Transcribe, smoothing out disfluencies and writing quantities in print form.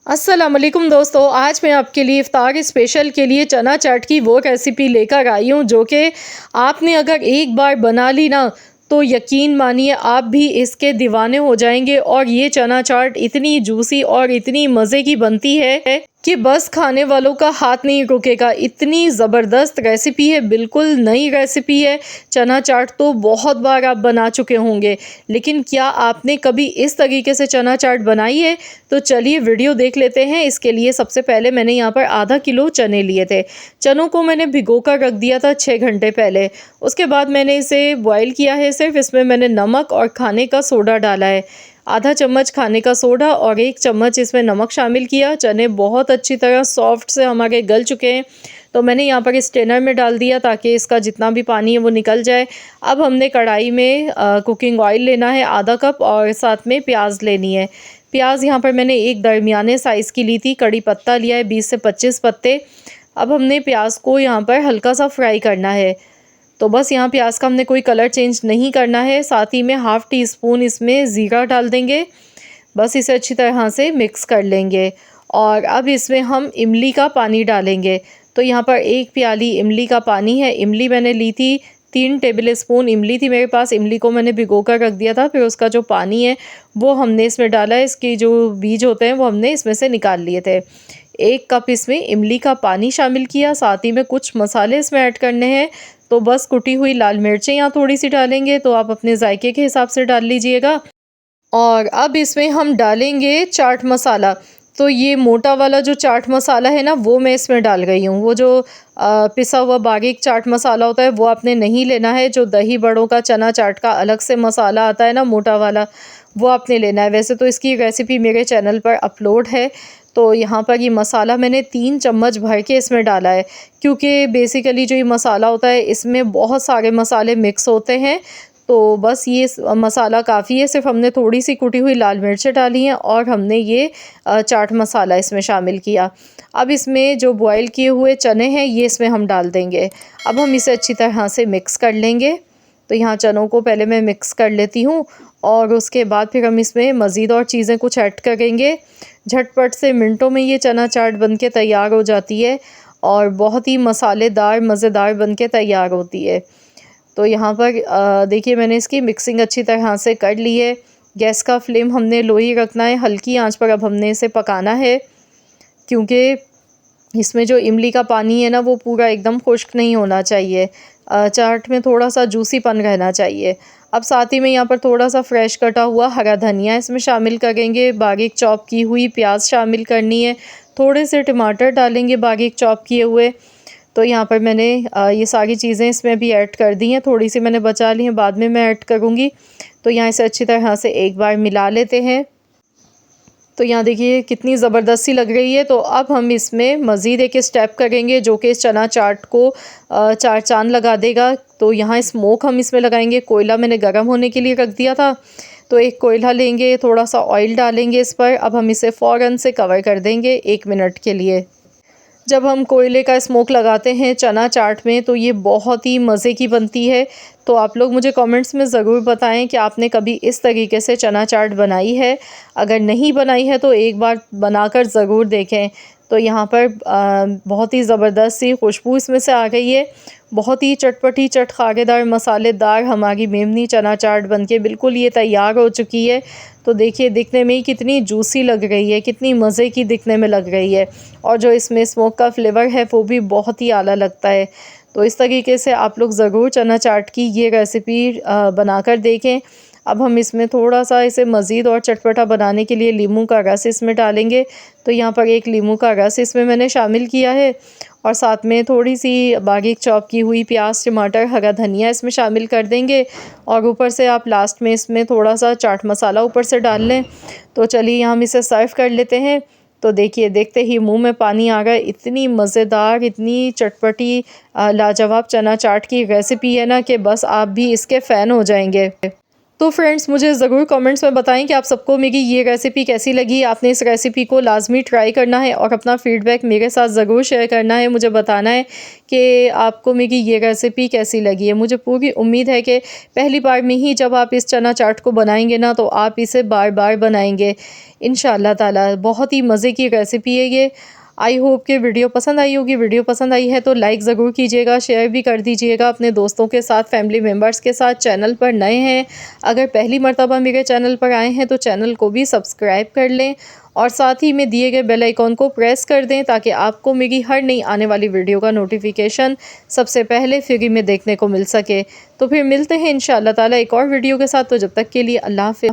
अस्सलाम वालेकुम दोस्तों, आज मैं आपके लिए इफ्तार स्पेशल के लिए चना चाट की वो रेसिपी लेकर आई हूँ जो कि आपने अगर एक बार बना ली ना तो यकीन मानिए आप भी इसके दीवाने हो जाएंगे। और ये चना चाट इतनी जूसी और इतनी मज़े की बनती है कि बस खाने वालों का हाथ नहीं रुकेगा। इतनी ज़बरदस्त रेसिपी है, बिल्कुल नई रेसिपी है। चना चाट तो बहुत बार आप बना चुके होंगे, लेकिन क्या आपने कभी इस तरीके से चना चाट बनाई है? तो चलिए वीडियो देख लेते हैं। इसके लिए सबसे पहले मैंने यहाँ पर आधा किलो चने लिए थे। चनों को मैंने भिगो कर रख दिया था 6 घंटे पहले। उसके बाद मैंने इसे बॉईल किया है सिर्फ। इसमें मैंने नमक और खाने का सोडा डाला है, आधा चम्मच खाने का सोडा और 1 चम्मच इसमें नमक शामिल किया। चने बहुत अच्छी तरह सॉफ्ट से हमारे गल चुके हैं, तो मैंने यहाँ पर स्ट्रेनर में डाल दिया ताकि इसका जितना भी पानी है वो निकल जाए। अब हमने कढ़ाई में कुकिंग ऑयल लेना है आधा कप, और साथ में प्याज लेनी है। प्याज यहाँ पर मैंने एक दरमियाने साइज़ की ली थी। कड़ी पत्ता लिया है 20 से 25 पत्ते। अब हमने प्याज को यहाँ पर हल्का सा फ्राई करना है। तो बस यहाँ प्याज का हमने कोई कलर चेंज नहीं करना है। साथ ही में ½ टी स्पून इसमें ज़ीरा डाल देंगे। बस इसे अच्छी तरह से मिक्स कर लेंगे। और अब इसमें हम इमली का पानी डालेंगे। तो यहाँ पर 1 प्याली इमली का पानी है। इमली मैंने ली थी 3 टेबल स्पून इमली थी मेरे पास। इमली को मैंने भिगो कर रख दिया था, फिर उसका जो पानी है वो हमने इसमें डाला है। इसके जो बीज होते हैं वो हमने इसमें से निकाल लिए थे। 1 कप इसमें इमली का पानी शामिल किया। साथ ही में कुछ मसाले इसमें ऐड करने हैं। तो बस कुटी हुई लाल मिर्चें यहाँ थोड़ी सी डालेंगे, तो आप अपने जायके के हिसाब से डाल लीजिएगा। और अब इसमें हम डालेंगे चाट मसाला। तो ये मोटा वाला जो चाट मसाला है ना वो मैं इसमें डाल रही हूँ। वो जो पिसा हुआ बारीक चाट मसाला होता है वो आपने नहीं लेना है। जो दही बड़ों का चना चाट का अलग से मसाला आता है ना मोटा वाला, वो आपने लेना है। वैसे तो इसकी रेसिपी मेरे चैनल पर अपलोड है। तो यहाँ पर ये मसाला मैंने 3 चम्मच भर के इसमें डाला है, क्योंकि बेसिकली जो ये मसाला होता है इसमें बहुत सारे मसाले मिक्स होते हैं। तो बस ये मसाला काफ़ी है। सिर्फ हमने थोड़ी सी कुटी हुई लाल मिर्चें डाली हैं और हमने ये चाट मसाला इसमें शामिल किया। अब इसमें जो बॉईल किए हुए चने हैं ये इसमें हम डाल देंगे। अब हम इसे अच्छी तरह से मिक्स कर लेंगे। तो यहाँ चनों को पहले मैं मिक्स कर लेती हूँ और उसके बाद फिर हम इसमें मज़ीद और चीज़ें कुछ ऐड करेंगे। झटपट से मिनटों में ये चना चाट बन के तैयार हो जाती है और बहुत ही मसालेदार मज़ेदार बन के तैयार होती है। तो यहाँ पर देखिए मैंने इसकी मिक्सिंग अच्छी तरह से कर ली है। गैस का फ्लेम हमने लो ही रखना है, हल्की आंच पर अब हमने इसे पकाना है, क्योंकि इसमें जो इमली का पानी है ना वो पूरा एकदम खुश्क नहीं होना चाहिए। चाट में थोड़ा सा जूसीपन रहना चाहिए। अब साथ ही में यहाँ पर थोड़ा सा फ्रेश कटा हुआ हरा धनिया इसमें शामिल करेंगे। बारीक चॉप की हुई प्याज शामिल करनी है। थोड़े से टमाटर डालेंगे बारीक चॉप किए हुए। तो यहाँ पर मैंने ये सारी चीज़ें इसमें भी ऐड कर दी हैं। थोड़ी सी मैंने बचा ली हैं, बाद में मैं ऐड करूँगी। तो यहाँ इसे अच्छी तरह से एक बार मिला लेते हैं। तो यहाँ देखिए कितनी ज़बरदस्त सी लग रही है। तो अब हम इसमें मज़ीद एक स्टेप करेंगे जो कि इस चना चाट को चार चाँद लगा देगा। तो यहाँ स्मोक हम इसमें लगाएंगे। कोयला मैंने गर्म होने के लिए रख दिया था। तो एक कोयला लेंगे, थोड़ा सा ऑयल डालेंगे इस पर। अब हम इसे फ़ौरन से कवर कर देंगे 1 मिनट के लिए। जब हम कोयले का स्मोक लगाते हैं चना चाट में तो ये बहुत ही मज़े की बनती है। तो आप लोग मुझे कमेंट्स में ज़रूर बताएं कि आपने कभी इस तरीके से चना चाट बनाई है। अगर नहीं बनाई है तो एक बार बनाकर ज़रूर देखें। तो यहाँ पर बहुत ही ज़बरदस्त सी खुशबू इसमें से आ गई है। बहुत ही चटपटी चटखारेदार मसालेदार हमारी मेमनी चना चाट बनके बिल्कुल ये तैयार हो चुकी है। तो देखिए दिखने में ही कितनी जूसी लग रही है, कितनी मज़े की दिखने में लग रही है। और जो इसमें स्मोक का फ्लेवर है वो भी बहुत ही आला लगता है। तो इस तरीके से आप लोग ज़रूर चना चाट की ये रेसिपी बनाकर देखें। अब हम इसमें थोड़ा सा इसे मज़ीद और चटपटा बनाने के लिए नींबू का रस इसमें डालेंगे। तो यहाँ पर 1 नींबू का रस इसमें मैंने शामिल किया है और साथ में थोड़ी सी बारीक चॉप की हुई प्याज, टमाटर, हरा धनिया इसमें शामिल कर देंगे। और ऊपर से आप लास्ट में इसमें थोड़ा सा चाट मसाला ऊपर से डाल लें। तो चलिए हम इसे सर्व कर लेते हैं। तो देखिए देखते ही मुंह में पानी आ गया। इतनी मज़ेदार, इतनी चटपटी लाजवाब चना चाट की रेसिपी है ना कि बस आप भी इसके फ़ैन हो जाएंगे। तो फ्रेंड्स मुझे ज़रूर कमेंट्स में बताएं कि आप सबको मेरी ये रेसिपी कैसी लगी। आपने इस रेसिपी को लाजमी ट्राई करना है और अपना फ़ीडबैक मेरे साथ ज़रूर शेयर करना है। मुझे बताना है कि आपको मेरी ये रेसिपी कैसी लगी है। मुझे पूरी उम्मीद है कि पहली बार में ही जब आप इस चना चाट को बनाएंगे ना, तो आप इसे बार बार बनाएंगे इंशाअल्लाह ताला। बहुत ही मज़े की रेसिपी है ये। आई होप कि वीडियो पसंद आई होगी। वीडियो पसंद आई है तो लाइक ज़रूर कीजिएगा, शेयर भी कर दीजिएगा अपने दोस्तों के साथ, फैमिली मेम्बर्स के साथ। चैनल पर नए हैं, अगर पहली मर्तबा मेरे चैनल पर आए हैं तो चैनल को भी सब्सक्राइब कर लें और साथ ही में दिए गए बेल आइकॉन को प्रेस कर दें ताकि आपको मेरी हर नई आने वाली वीडियो का नोटिफिकेशन सबसे पहले फ्री में देखने को मिल सके। तो फिर मिलते हैं इंशाअल्लाह ताला एक और वीडियो के साथ। तो जब तक के लिए अल्लाह हाफ़िज़।